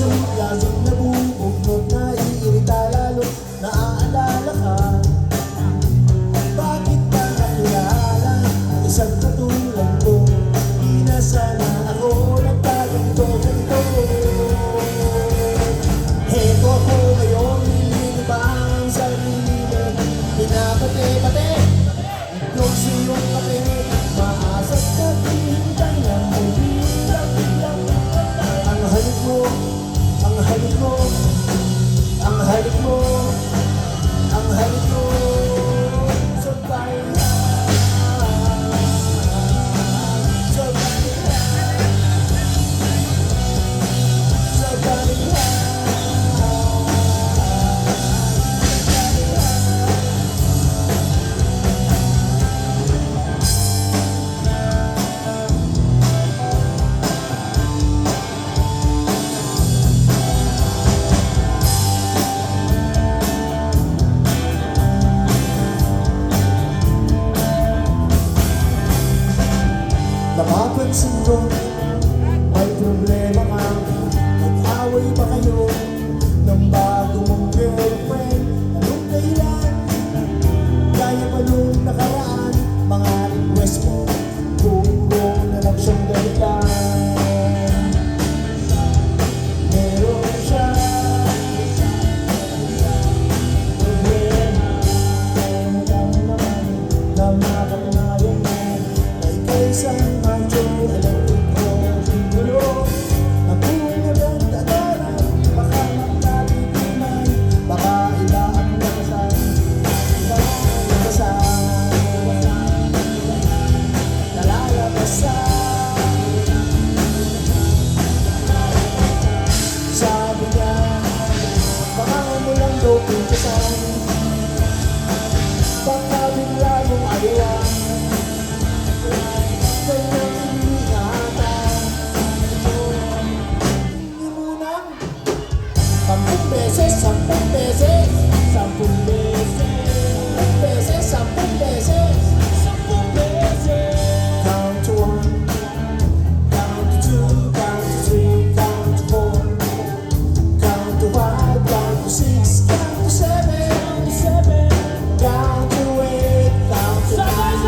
lasing nabubugnot, naiirita lalo, naaalala ka. Bakit ba nakilala ang isang katulad ko? Di na sana ako nagkaganto ganito. Heto ako ngayon, nililibang ang sarili mo, pinapate-pate itlog sa iyong kape, maasat ka hintay na muli. Ang halik mo, ang halik mo, ang halik mo, ang halik mo sa bayan, sa bayan, sa bayan. Napapansin ko, may problema ka. Nag-away ba kayo ng bago mong girlfriend? Anong dahilan? Kaya ba nung nakaraan mga request mo? Puro na lang siyang dahilan. Meron siya problema, kaya lang naman na makapanayan mo. May kaisang sabi niya, baka mo lang daw pintasan, baka bigla mong ayawan, kanyang iningatan. Hindi mo nang 10 beses, 10 beses, 10 beses, 10 beses, 10 beses. Count to 1, count to 2, count to 3, count to 4, count to 5, count to 6, count to 7, count to 8, count to 9.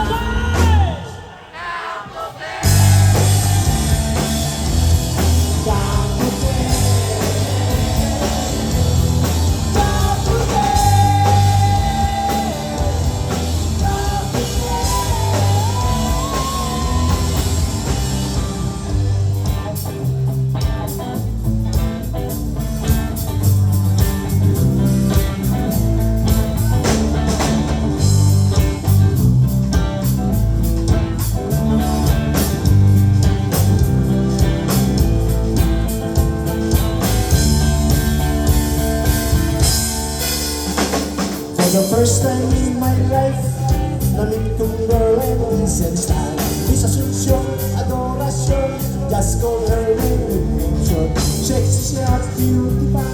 For the first time in my life, na-meet kong girl and decent style. Miss Asuncion, adorasyon, just call her name with name short. Sexy siya at beauty pa,